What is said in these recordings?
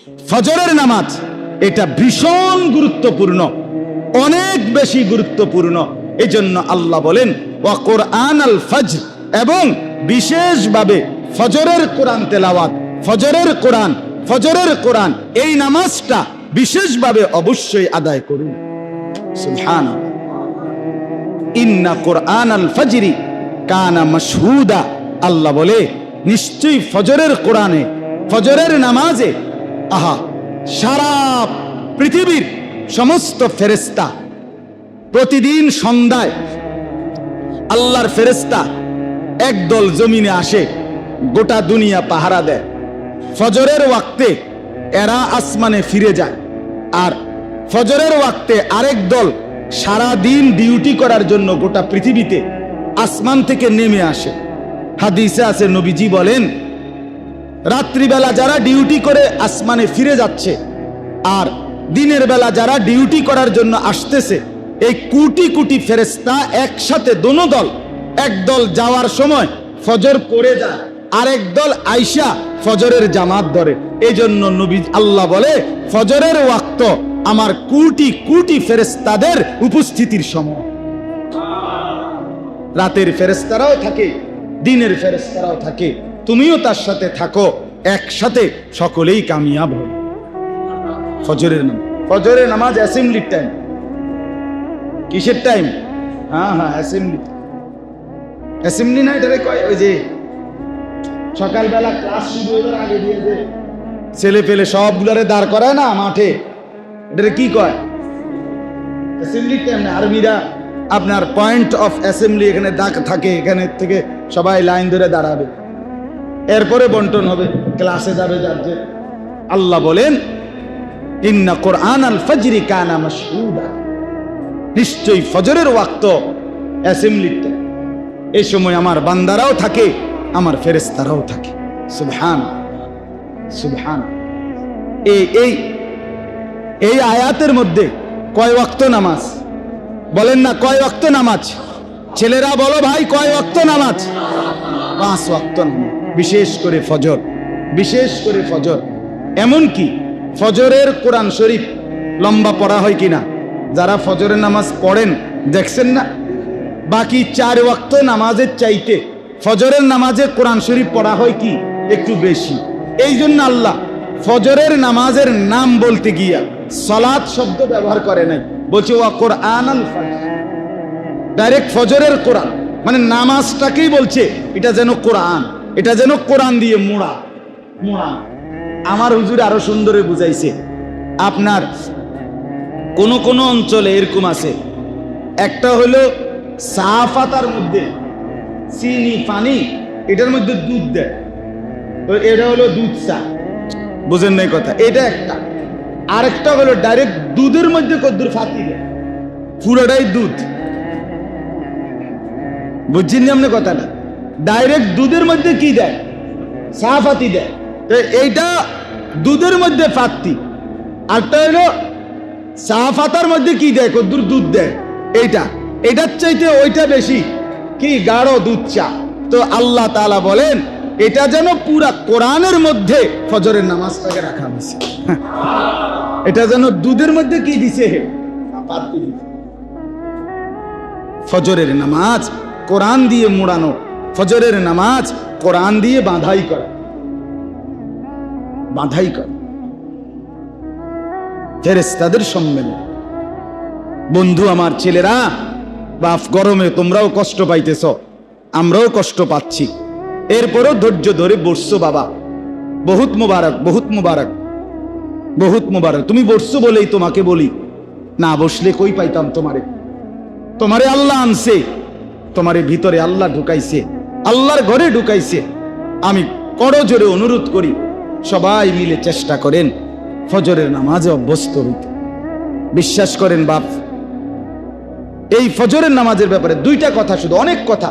ফজরের নামাজ এটা ভীষণ গুরুত্বপূর্ণ, অনেক বেশি গুরুত্বপূর্ণ। এই জন্য আল্লাহ বলেন ওয়া কোরআন আল ফজর, এবং বিশেষভাবে ফজরের কোরআন তেলাওয়াত, ফজরের কোরআন এই নামাজটা বিশেষভাবে অবশ্যই আদায় করুন। সুবহানাল্লাহ। ইন্না কোরআন আল ফজরি কানা মাশহুদা, আল্লাহ বলে নিশ্চয়ই ফজরের কোরআনে, ফজরের নামাজে সারা পৃথিবীর সমস্ত ফেরেশতা প্রতিদিন সন্ধ্যায় আল্লাহর ফেরেশতা একদল জমিনে আসে, গোটা দুনিয়া পাহারা দেয়। ফজরের ওয়াক্তে এরা আসমানে ফিরে যায়, আর ফজরের ওয়াক্তে আরেক দল সারা দিন ডিউটি করার জন্য গোটা পৃথিবীতে আসমান থেকে নেমে আসে। হাদিসে আছে, নবীজি বলেন রাত্রিবেলা যারা ডিউটি করে আসমানে ফিরে যাচ্ছে, আর দিনের বেলা যারা ডিউটি করার জন্য আসতেছে, এই কোটি কোটি ফেরেশতা একসাথে দোনো দল, একদল যাওয়ার সময় ফজর পড়ে যায়, আরেক দল আইসা ফজরের জামাত ধরে। এই জন্য নবী আল্লাহ বলে ফজরের ওয়াক্ত আমার কোটি কোটি ফেরেশতাদের উপস্থিতির সময়। রাতের ফেরেশতারাও থাকে, দিনের ফেরেশতারাও থাকে, তুমিও তার সাথে থাকো, একসাথে সকলেই কামিয়াব হবে। ফজরের নামাজ অ্যাসেম্বলির টাইম। কিসের টাইম? হ্যাঁ, অ্যাসেম্বলি না, এটারে কয় ওই যে সকালবেলা ক্লাস শুরু হওয়ার আগে দিয়ে যে ছেলে পেলে সবগুলারে দাঁড় করায় না মাঠে, এটারে কি কয়? অ্যাসেম্বলির টাইম না। আর্মিরা আপনার পয়েন্ট অফ অ্যাসেম্বলি এখানে থাকে, এখানে থেকে সবাই লাইন ধরে দাঁড়াবে, এরপরে বন্টন হবে, ক্লাসে যাবে যার যে। আল্লাহ বলেন ইন্না কোরআন আল ফজরি কানা মাশহুদা, নিশ্চয়ই ফজরের ওয়াক্ত অ্যাসেম্বলিতে, এই সময় আমার বান্দারাও থাকে, আমার ফেরেশতারাও থাকে। সুবহান। এই আয়াতের মধ্যে কয় ওয়াক্ত নামাজ? বলেন না, কয় ওয়াক্ত নামাজ? ছেলেরা বলো ভাই, কয় ওয়াক্ত নামাজ? 5 ওয়াক্ত নামাজ, বিশেষ করে ফজর। এমন কি ফজরের কোরআন শরীফ লম্বা পড়া হয় কিনা? যারা ফজরের নামাজ পড়েন দেখছেন না, বাকি 4 ওয়াক্ত নামাজের চাইতে ফজরের নামাজে কোরআন শরীফ পড়া হয় কি একটু বেশি। এই জন্য আল্লাহ ফজরের নামাজের নাম বলতে গিয়া সালাত শব্দ ব্যবহার করে নাই, বলছে ওয়া কোরআন আল ফজর, ডাইরেক্ট ফজরের কোরআন, মানে নামাজটাকেই বলছে এটা যেন কোরআন, এটা যেন কোরআন দিয়ে মোড়া। আমার হুজুর আরো সুন্দরে বুঝাইছে। আপনার কোন কোন অঞ্চলে এরকম আছে, একটা হলো চা পাতার মধ্যে চিনি পানি, এটার মধ্যে দুধ দেয়, তো এটা হলো দুধ চা, বুঝেন নাই কথা? এটা একটা। আরেকটা হলো ডাইরেক্ট দুধের মধ্যে কদ্দুর ফাতি দেয়, পুরোটাই দুধ, বুঝছেন আপনি কথাটা? ডাইরেক্ট দুধের মধ্যে কি দেয়? চা ফাতি দেয়, তো এইটা দুধের মধ্যে ফাতি। আরেকটা হলো চা পাতার মধ্যে কি দেয়? কদ্দুর দুধ দেয়। এটার চাইতে ওইটা বেশি কি গাঢ় দুধ চা। তো আল্লাহ তাআলা বলেন এটা যেন পুরা কোরআনের মধ্যে ফজরের নামাজটাকে রাখা হয়েছে, এটা যেন দুধের মধ্যে কি দিছে? ফজরের নামাজ কোরআন দিয়ে মোড়ানো, ফজরের নামাজ কোরআন দিয়ে বাঁধাই করা। ফেরেশতাদের সম্মেলন। বন্ধু আমার, ছেলেরা, বাপ গরমে তোমরাও কষ্ট পাইতেছ, আমরাও কষ্ট পাচ্ছি, এরপরও ধৈর্য ধরে বসছো বাবা, বহুত মুবারক। তুমি বসছো বলেই তোমাকে বলি, না বসলে কই পাইতাম তোমারে আল্লাহ আনছে, তোমারে ভিতরে আল্লাহ ঢুকাইছে, আল্লাহর ঘরে ঢুকাইছে। আমি করজোরে অনুরোধ করি সবাই মিলে চেষ্টা করেন ফজরের নামাজে অভ্যস্ত হইতে। বিশ্বাস করেন বাপ, এই ফজরের নামাজের ব্যাপারে 2টা কথা, শুধু অনেক কথা,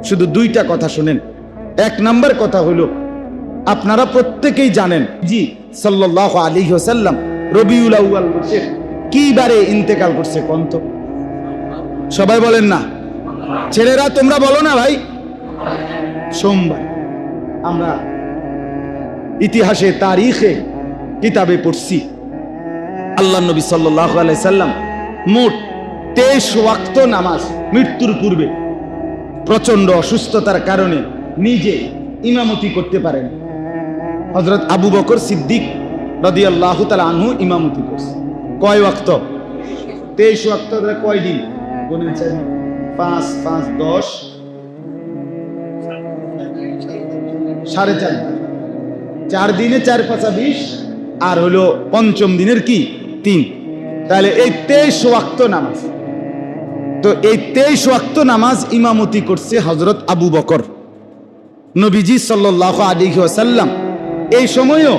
শুধু 2টা কথা শুনেন। 1 নাম্বার কথা হলো, আপনারা প্রত্যেকেই জানেন জি সাল্লাল্লাহু আলাইহি ওয়াসাল্লাম রবিউল আউয়াল মাসের কি বারে ইন্তেকাল করছে? কোন তো সবাই বলেন না, ছেলেরা তোমরা বলো না ভাই, সোমবার। আমরা ইতিহাসে তারিখে কিতাবে পড়ছি আল্লাহ নবী সাল্লাল্লাহু আলাইহি সাল্লাম মোট 23 ওয়াক্ত নামাজ মৃত্যুর পূর্বে প্রচন্ড অসুস্থতার কারণে নিজে ইমামতি করতে পারেন। হযরত আবু বকর সিদ্দিক রাদিয়াল্লাহু তাআলা আনহু ইমামতি করছে। কয় ওয়াক্ত? 23 ওয়াক্ত। কয় দিন? গুনেন 5 5 10 4.5 4 দিনে 4 5 20 আর হলো পঞ্চম দিনের কি 3, তাহলে এই 23 ওয়াক্ত নামাজ। তো এই 23 ওয়াক্ত নামাজ ইমামতি করছে হযরত আবু বকর। নবীজি সাল্লাল্লাহু আলাইহি ওয়াসাল্লাম এই সময়ও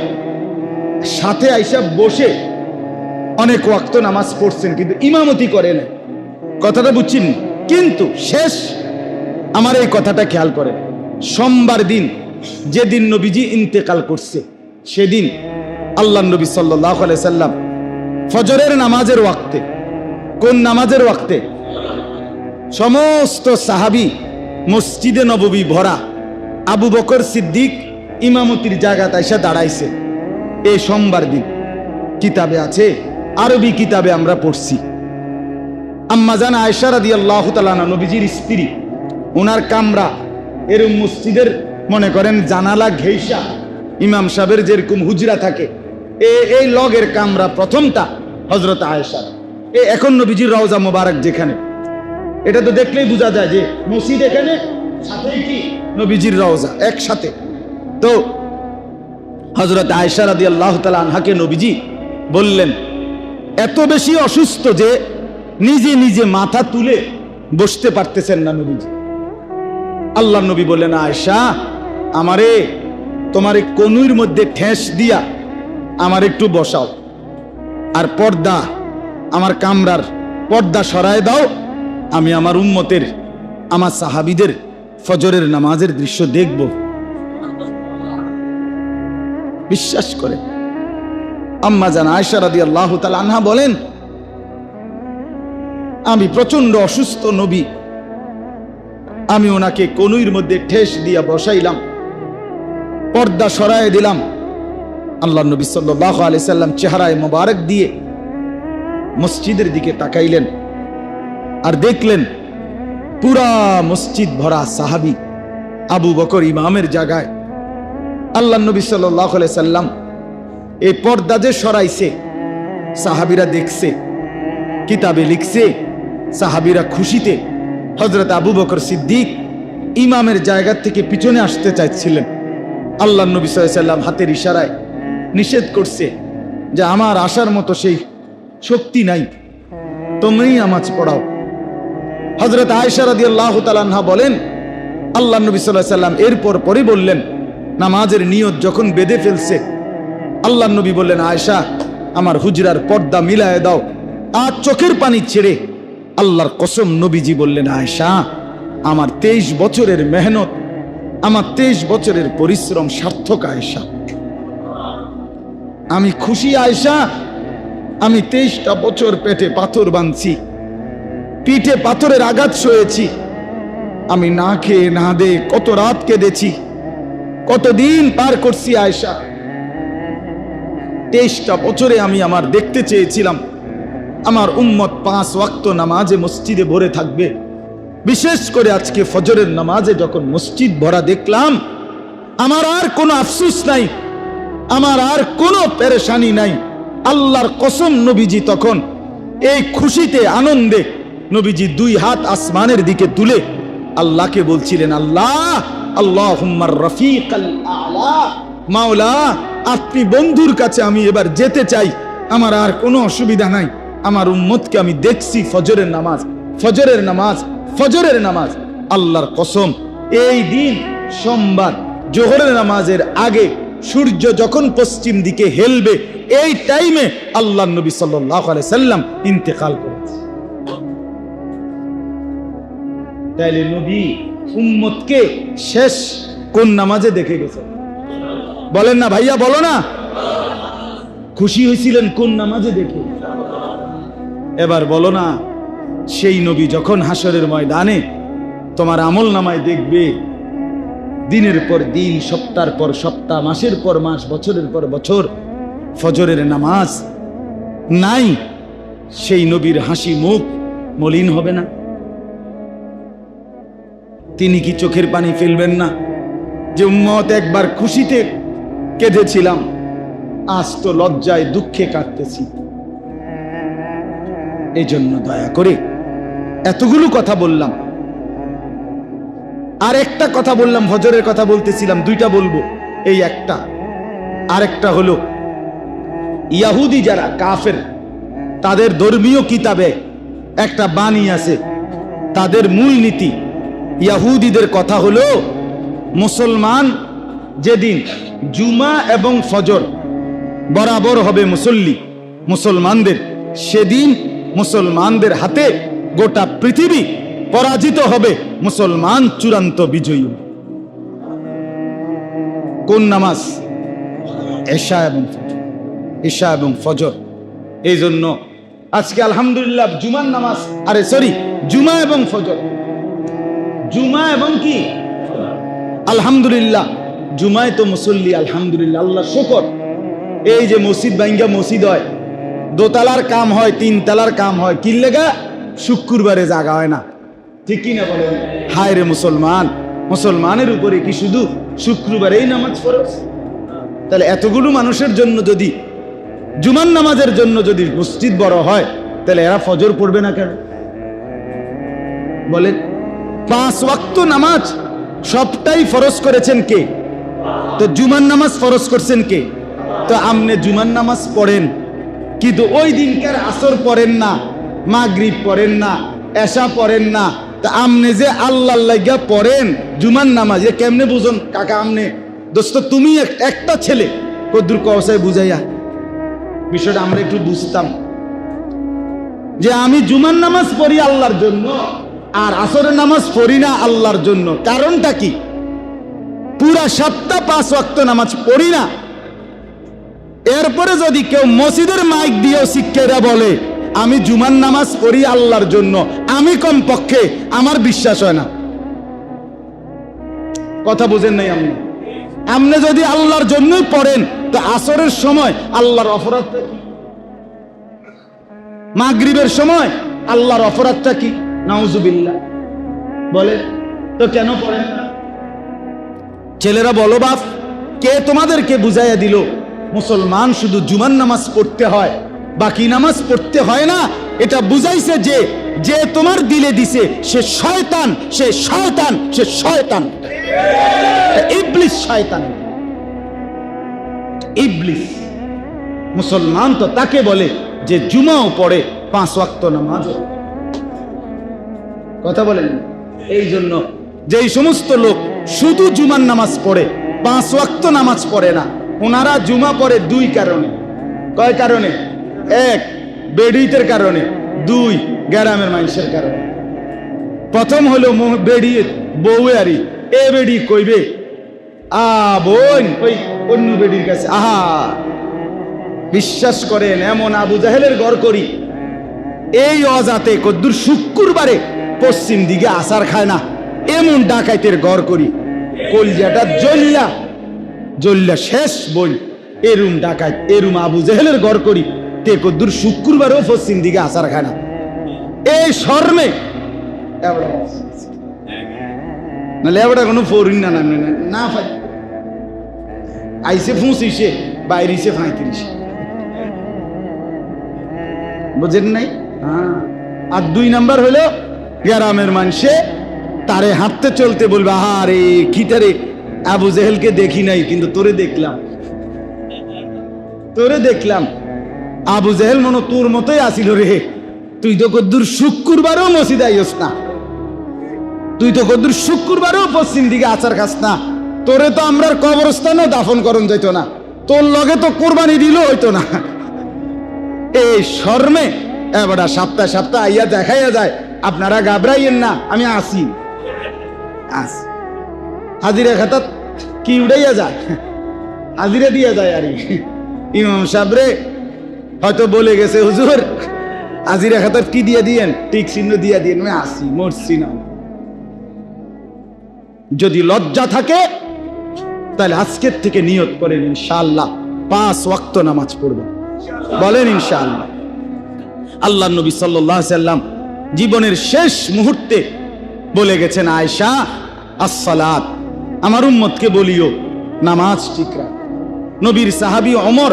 সাথে আইসা বসে অনেক ওয়াক্ত নামাজ পড়ছেন, কিন্তু ইমামতি করে না। কথাটা বুঝছেন? কিন্তু শেষ আমার এই কথাটা খেয়াল করে, সোমবার দিন যেদিন নবীজি ইন্তেকাল করছে সেদিন আল্লাহ নবী সাল্লাল্লাহু আলাইহি সাল্লাম ফজরের নামাজের ওয়াক্তে, কোন নামাজের ওয়াক্তে? সমস্ত সাহাবী মসজিদে নববী ভরা, আবু বকর সিদ্দিক ইমামতির জায়গাতে এসে দাঁড়াইছে। এই সোমবার দিন কিতাবে আছে, আরবি কিতাবে আমরা পড়ছি। আম্মা জান আয়েশা রাদিয়াল্লাহু তাআলা আনহা, নবীজির স্ত্রী, ওনার কামরা এরকম মসজিদের মনে করেন জানালা ঘেইসা ইমাম সাহেবের যেরকম হুজরা থাকে, এই লগের কামরা প্রথমটা হযরত আয়েশা। এখন নবীজির রওজা মোবারক যেখানে, এটা তো দেখলেই বোঝা যায় যে মসজিদ এখানে, সাথেই কি নবীজির রওজা একসাথে। তো হযরত আয়েশা রাদিয়াল্লাহু তাআলা আনহাকে নবীজি বললেন, এত বেশি অসুস্থ যে নিজে নিজে মাথা তুলে বসতে পারতেছেন না নবীজি। আল্লাহ নবী বললেন, আয়েশা আমারে তোমার এই কনুইর মধ্যে ঠেস দিয়া আমার একটু বসাও, আর পর্দা, আমার কামরার পর্দা সরায় দাও, আমি আমার উম্মতের, আমার সাহাবীদের ফজরের নামাজের দৃশ্য দেখব। বিশ্বাস করে আম্মা জান আয়েশা রাদিয়াল্লাহু তাআলা আনহা বলেন, আমি প্রচন্ড অসুস্থ নবী, আমি ওনাকে কনুইর মধ্যে ঠেস দিয়া বসাইলাম, পর্দা সরায় দিলাম। আল্লাহ নবী সাল্লাল্লাহু আলাইহি সাল্লাম চেহারায় মোবারক দিয়ে মসজিদের দিকে তাকাইলেন আর দেখলেন পুরা মসজিদ ভরা সাহাবী, আবু বকর ইমামের জায়গায়। আল্লাহ নবী সাল্লাল্লাহু আলাইহি সাল্লাম এই পর্দা যে সরাইছে সাহাবীরা দেখছে, কিতাবে লিখছে সাহাবীরা খুশিতে হযরত আবু বকর সিদ্দিক ইমামের জায়গা থেকে পিছনে আসতে চাইছিলেন। আল্লাহ নবী সাল্লাল্লাহু আলাইহি সাল্লাম হাতের ইশারায় নিষেধ করছে যে আমার আসার মতো সেই শক্তি নাই, তোমরাই নামাজ পড়াও। হযরত আয়েশা রাদিয়াল্লাহু তাআলা আনহা বলেন, আল্লাহ নবী সাল্লাল্লাহু আলাইহি সাল্লাম এরপর পরে বললেন, নামাজের নিয়ত যখন বেঁধে ফেলছে, আল্লাহ নবী বললেন, আয়েশা আমার হুজরার পর্দা মিলায় দাও। আর চোখের পানি ছেড়ে আল্লাহর কসম নবীজি বললেন, আয়েশা আমার 23 বছরের মেহনত, আমার 23 বছরের পরিশ্রম সার্থক আয়েশা, আমি খুশি আয়েশা। আমি 23টা বছর পেটে পাথর বাঁধছি, পিঠে পাথরের আঘাত সয়েছি, আমি না খেয়ে না দে কত রাত কেঁদেছি, কতদিন পার করছি আয়েশা। 23টা বছরে আমি আমার দেখতে চেয়েছিলাম আমার উম্মত 5 ওয়াক্ত নামাজে মসজিদে ভরে থাকবে। বিশেষ করে আজকে ফজরের নামাজে যখন মসজিদ ভরা দেখলাম, আমার আর কোনো আফসোস নাই, আমার আর কোনো পেরেশানি নাই। আল্লাহর কসম নবীজি তখন এই খুশিতে আনন্দে নবীজি 2 হাত আসমানের দিকে তুলে আল্লাহকে বলছিলেন, আল্লাহ আল্লাহুম্মার রফিকাল আ'লা, মাওলা আপনি বন্ধুর কাছে আমি এবার যেতে চাই, আমার আর কোনো অসুবিধা নাই। আমার উম্মতকে আমি দেখছি ফজরের নামাজ, ফজরের নামাজ, ফজরের নামাজ। আল্লাহর কসম এই দিন সোমবার জোহরের নামাজের আগে সূর্য যখন পশ্চিম দিকে হেলবে, এই টাইমে আল্লাহর নবী সাল্লাল্লাহু আলাইহি সাল্লাম ইন্তেকাল করেছে। তাইলে নবী উম্মতকে শেষ কোন নামাজে দেখে গেছে? বলেন না ভাইয়া, বলো না। খুশি হয়েছিলেন কোন নামাজে দেখে? এবার বলো না, সেই নবী যখন হাসরের ময়দানে তোমার আমল নামায় দেখবে দিনের পর দিন, সপ্তাহের পর সপ্তাহ, মাসের পর মাস, বছরের পর বছর, ফজরের নামাজ নাই, সেই নবীর হাসি মুখ মলিন হবে না? তিনি কি চোখের পানি ফেলবেন না যে উম্মত একবার খুশিতে কেঁদেছিলাম, আজ তো লজ্জায় দুঃখে কাঁদতেছি? এই জন্য দয়া করে এতগুলো কথা বললাম, আর একটা কথা বললাম, ফজরের কথা বলতেছিলাম, দুইটা বলবো, এই একটা। আরেকটা হলো ইয়াহুদি যারা কাফের, তাদের ধর্মীয় কিতাবে একটা বাণী আছে, তাদের মূলনীতি। ইয়াহুদিদের কথা হলো মুসলমান যেদিন জুমা এবং ফজর বরাবর হবে মুসল্লি মুসলমানদের, সেদিন মুসলমানদের হাতে গোটা পৃথিবী পরাজিত হবে, মুসলমান চূড়ান্ত বিজয়ী। কোন নামাজ? এশা এবং ফজর, এশা এবং ফজর। এই জন্য আজকে আলহামদুলিল্লাহ জুমার নামাজ, আরে সরি, জুমা এবং ফজর, জুমা এবং কি আলহামদুলিল্লাহ, জুমায় তো মুসল্লি আলহামদুলিল্লাহ, আল্লাহ শুকর। এই যে মসজিদ ভাঙ্গা মসজিদ হয়, দোতলার কাম হয়, তিনতলার কাম হয়, কি লেগা? শুক্রবারে জাগা হয় না, ঠিক কি না বলেন? হায় রে মুসলমান, মুসলমানের উপরে কি শুধু শুক্রবারেই নামাজ ফরজ? তাহলে এতগুলো মানুষের জন্য যদি, জুমার নামাজের জন্য যদি মসজিদ বড় হয়, তাহলে এরা ফজর পড়বে না কেন বলেন? 5 ওয়াক্ত নামাজ সবটাই ফরজ করেছেন কে? তো জুমার নামাজ ফরজ করছেন কে? তো আপনি জুমার নামাজ পড়েন, কিন্তু ওই দিনকার আসর পড়েন না, মাগরিব পড়েন না, এশা পড়েন না, তা আপনি যে আল্লাহর লাগা পড়েন জুমার নামাজ, এ কেমনে বুঝুন কাকা? আপনি দোস্ত, তুমি একটা ছেলে কদ্দুর কসায় বুঝাইয়া বিষয়টা আমরা একটু বুঝতাম, যে আমি জুমার নামাজ পড়ি আল্লাহর জন্য আর আসরের নামাজ পড়ি না আল্লাহর জন্য। কারণটা কি? পুরা সপ্তাহ 5 ওয়াক্ত নামাজ পড়ি না, এরপরে যদি কেউ মসজিদের মাইক দিয়েও শিক্ষারা বলে আমি জুমার নামাজ পড়ি আল্লাহর জন্য, আমি কমপক্ষে আমার বিশ্বাস হয় না। কথা বুঝেন নাই? আপনি যদি আল্লাহর জন্যই পড়েন, তো আসরের সময় আল্লাহর অপরাধটা কি? মাগরিবের সময় আল্লাহর অপরাধটা কি? নাউজুবিল্লাহ বলে, তো কেন পড়েন না? ছেলেরা বলো বাপ, কে তোমাদেরকে বুঝাইয়া দিল মুসলমান শুধু জুমার নামাজ পড়তে হয়, বাকি নামাজ পড়তে হয় না? এটা বুঝাইছে যে, যে তোমার দিলে দিছে সে শয়তান, সে শয়তান, সে শয়তান, ইবলিস শয়তান, ইবলিস। মুসলমান তো তাকে বলে যে জুমাও পড়ে, 5 ওয়াক্ত নামাজ। কথা বলেন? এই জন্য যেই সমস্ত লোক শুধু জুমার নামাজ পড়ে, 5 ওয়াক্ত নামাজ পড়ে না, ওনারা জুমা পড়ে 2 কারণে। কয় কারণে? 1 বেডিতের কারণে, 2 গ্রামের মানুষের কারণে। প্রথম হলো বেডি বউয়ারি, এ বেডি কইবে আ বোন ওই অন্য বেডির কাছে, আহা বিশ্বাস করেন এমন আবু জাহেলের ঘর করি, এই অজাতে কদ্দুর শুক্রবারে পশ্চিম দিকে আসার খায় না, এমন ডাকাইতের ঘর করি, কলজাটা জ্বল্লা জ্বল্লা শেষ বই, এরুম ডাকাইত, এরুম আবু জাহেলের ঘর করি, তে কদ্দুর শুক্রবারেও পশ্চিম দিকে আসার খায় না। এই শর্মে নাহলে এবার কোনো ফরিন না না ভাই, আইসে 25, বাইরেছে 35, বুঝেন নাই? হ্যাঁ। আর 2 নাম্বার হলো গ্রামের মানুষে তারে হাঁটতে চলতে বলবে, আরে খিটারে আবু জেহেলকে দেখি নাই কিন্তু তোরে দেখলাম, তোরে দেখলাম, আবু জেহেল মনে তোর মতোই আসিল রে, তুই তো কদ্দুর শুক্রবারও মসজিদ আইস না, তুই তো কদ্দুর শুক্রবারও পশ্চিম দিকে আচার খাস না, তোরে তো আমরা কবরস্থানও দাফন করন যাইতো না, তোর লগে তো কোরবানি দিল হইতো না। এই শর্মে এবার সপ্তাহ সপ্তাহ আইয়া দেখাইয়া যায়, আপনারা ঘাবড়াইয়েন না, আমি আসি, হাজিরা খাতাত কি উড়াইয়া যায়, হাজিরা দিয়া যায়। আর ইমাম সাহেবরে হয়তো বলে গেছে, হুজুর হাজিরা খাতাত কি দিয়ে দিয়েন, টিক চিহ্ন দিয়া দিয়েন, আমি আসি, মরছি না। যদি লজ্জা থাকে তাহলে আজকের থেকে নিয়ত করেন ইনশাআল্লাহ 5 ওয়াক্ত নামাজ পড়বেন? বলেন ইনশাআল্লাহ। আল্লাহ নবী সাল্লাল্লাহু আলাইহি সাল্লাম জীবনের শেষ মুহূর্তে বলে গেছেন, আয়েশা আসসালাত, আমার উম্মতকে বলিও নামাজ ঠিক রাখ। নবীর সাহাবী ওমর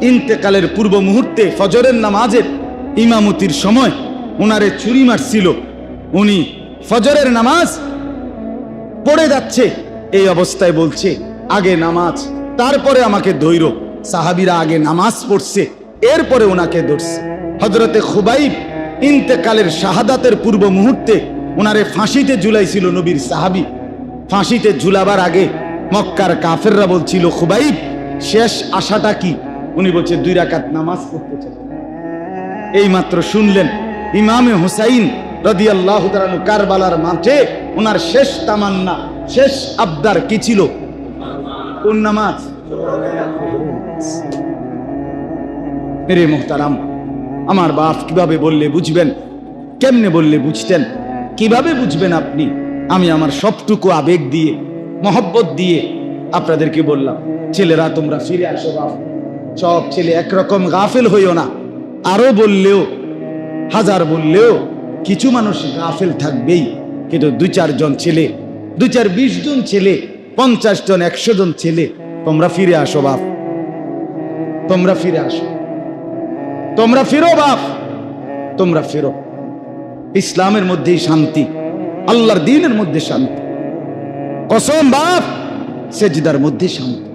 ইন্তেকালের পূর্ব মুহূর্তে ফজরের নামাজের ইমামতির সময় ওনারে ছুরি মারছিল। উনি ফজরের নামাজ পড়ে যাচ্ছে, এই অবস্থায় বলছে আগে নামাজ, তারপরে আমাকে ধৈর্য। সাহাবীরা আগে নামাজ পড়ছে, এরপরে ওনাকে ধরছে। হযরতে খুবাইব ইন্তেকালের শাহাদাতের পূর্ব মুহূর্তে ওনারে ফাঁসিতে ঝুলাইছিল নবীর সাহাবী। ফাঁসিতে ঝুলাবার আগে মক্কার কাফেররা বলছিল, খুবাইব শেষ আশাটা কি? উনি বলছে 2 রাকাত নামাজ পড়তে চাই। এই মাত্র শুনলেন ইমামে হুসাইন রাদিয়াল্লাহু তাআলা আনহু কারবালার মাঠে ওনার শেষ তামান্না, শেষ আবদার কি ছিল? কোন নামাজ? মেরে মুহতারাম, আমার বাপ কিভাবে বললে বুঝবেন? কেমনে বললে বুঝতেন? কিভাবে বুঝবেন আপনি? আমি আমার সবটুকু আবেগ দিয়ে, মহব্বত দিয়ে আপনাদেরকে বললাম, ছেলেরা তোমরা ফিরে আসো বাপ। সব ছেলে একরকম গাফেল হইও না। আরো বললেও, হাজার বললেও কিছু মানুষ গাফেল থাকবেই, কিন্তু 2-4 জন ছেলে, 2-4-20 জন ছেলে, 50 জন 100 জন ছেলে, তোমরা ফিরে আসো বাপ। তোমরা ফিরে আসো, তোমরা ফিরো বাপ, তোমরা ফিরো। ইসলামের মধ্যেই শান্তি, আল্লাহর দ্বীনের মধ্যে শান্তি। কসম বাপ, সেজদার মধ্যে শান্তি।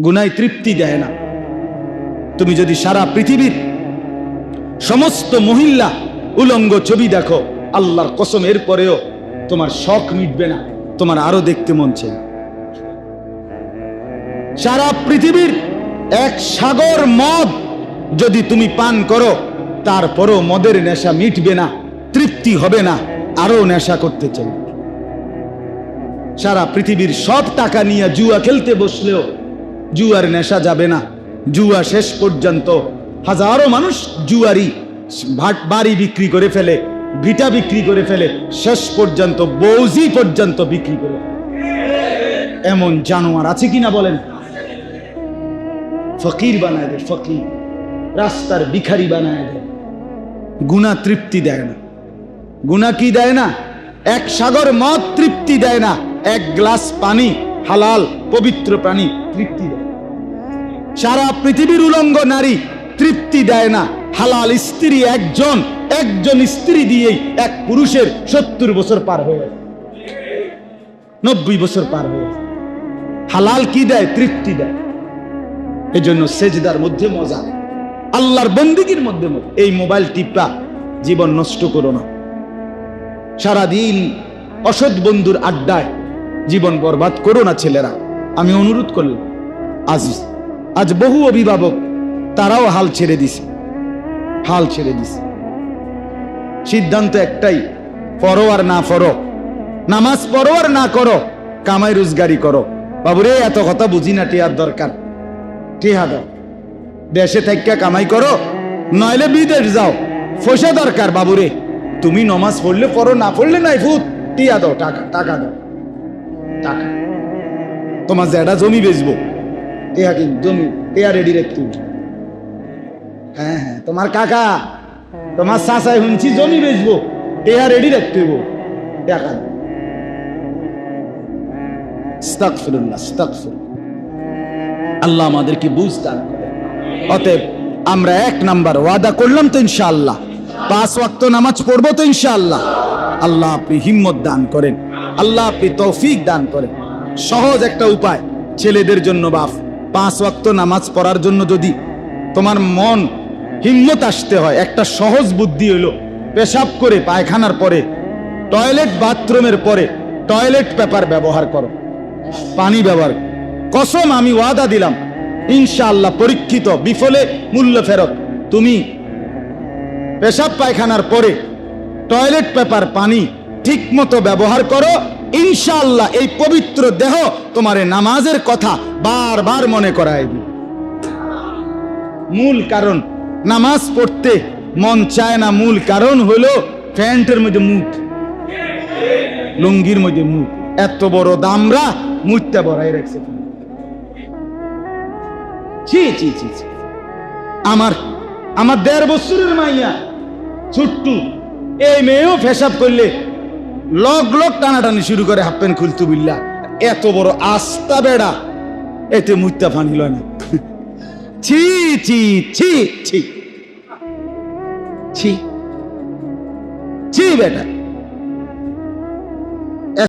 গুনায় তৃপ্তি দেয় না। তুমি যদি সারা পৃথিবীর সমস্ত মহিলা উলঙ্গ ছবি দেখো, আল্লাহর কসম এরপরেও তোমার শখ মিটবে না, তোমার আরো দেখতে মন চাই। সারা পৃথিবীর 1 সাগর মদ যদি তুমি পান করো, তারপরও মদের নেশা মিটবে না, তৃপ্তি হবে না, আরো নেশা করতে চাই। সারা পৃথিবীর সব টাকা নিয়ে জুয়া খেলতে বসলেও জুয়ার নেশা যাবে না। জুয়া শেষ পর্যন্ত হাজারো মানুষ জুয়ারি বাড়ি বিক্রি করে ফেলে, ভিটা বিক্রি করে ফেলে, শেষ পর্যন্ত বৌজি পর্যন্ত বিক্রি করে। এমন জানোয়ার আছে কিনা বলেন? ফকির বানায় দেয়, ফকির রাস্তার ভিখারি বানায় দেয়। গুনাহ তৃপ্তি দেয় না। গুনাহ কি দেয় না? 1 সাগর মদ তৃপ্তি দেয় না, 1 গ্লাস পানি, হালাল পবিত্র পানি তৃপ্তি দেয়। সারা পৃথিবীর উলঙ্গ নারী তৃপ্তি দেয় না। হালাল স্ত্রী একজন স্ত্রী দিয়েই এক পুরুষের 70 বছর পার হয়ে যায়, 90 বছর পার হয়ে যায়। হালাল কি দেয়? তৃপ্তি দেয়। এজন্য সেজদার মধ্যে মজা, আল্লাহর বন্দেগীর মধ্যে মজা। এই মোবাইল টিপা জীবন নষ্ট করো না। সারাদিন অসৎ বন্ধুর আড্ডায় জীবন বরবাদ করো না ছেলেরা। আমি অনুরোধ করলাম, আজ বহু অভিভাবক তারাও হাল ছেড়ে দিছে, হাল ছেড়ে দিছে। সিদ্ধান্ত একটাই, পড়ো আর না পড়ো, নামাজ পড়ো আর না করো, কামাই রোজগারি করো। বাবুরে এত কথা বুঝি না, টিয়ার দরকার, টিহা দাও। দেশে থেকে কামাই করো, নইলে বিদেশ যাও, পয়সা দরকার। বাবুরে তুমি নামাজ পড়লে পড়ো, না পড়লে নাই, ফুট টিয়া দাও, টাকা টাকা দাও, টাকা। তোমার যেটা জমি বেচবো, টিয়া কিন্তু জমি টিয়া রেডি রাখতে। হ্যাঁ হ্যাঁ, তোমার কাকা, তোমার চাচাই শুনছি জমি বেচবো, টিয়া রেডি রাখতে হইব, টাকা। আস্তাগফিরুল্লাহ, আস্তাগফিরুল্লাহ। আল্লাহ আমাদেরকে বুঝ দান করেন। অতএব আমরা 1 নাম্বার ওয়াদা করলাম তো ইনশাআল্লাহ, 5 ওয়াক্ত নামাজ পড়বো তো ইনশাআল্লাহ। আল্লাহ আপনি হিম্মত দান করেন, আল্লাহ আপনি তৌফিক দান করেন। সহজ একটা উপায় ছেলেদের জন্য বাপ, 5 ওয়াক্ত নামাজ পড়ার জন্য যদি তোমার মন হিম্মত আসতে হয়, একটা সহজ বুদ্ধি হলো, পেশাব করে পায়খানার পরে, টয়লেট বাথরুমের পরে টয়লেট পেপার ব্যবহার করো, পানি ব্যবহার। কসম, আমি ওয়াদা দিলাম ইনশাআল্লাহ, পরীক্ষিত, বিফলে মূল্য ফেরত। তুমি পেশাব পায়খানার পরে টয়লেট পেপার পানি ঠিক মতো ব্যবহার করো, ইনশাআল্লাহ এই পবিত্র দেহ তোমারে নামাজের কথা বারবার মনে করায় দিবে। মূল কারণ নামাজ পড়তে মন চায় না, মূল কারণ হলো প্যান্টের মধ্যে মুখ, লুঙ্গির মধ্যে মুখ। এত বড় দামরা মুখটা বড়াই রাখছে। ছি ছি ছি ছি। আমার আমার 1.5 বছরের মাইয়া ছোট্ট, এই মেয়েও পেশাব করলে লগ লগ টানাটানি শুরু করে, হাফ প্যান্ট খুলতু বিল্লা। এত বড় আস্তা বেড়া, এতে মুত্তা ফানি লয় না। ছি ছি ছি ছি ছি ছি বেটা।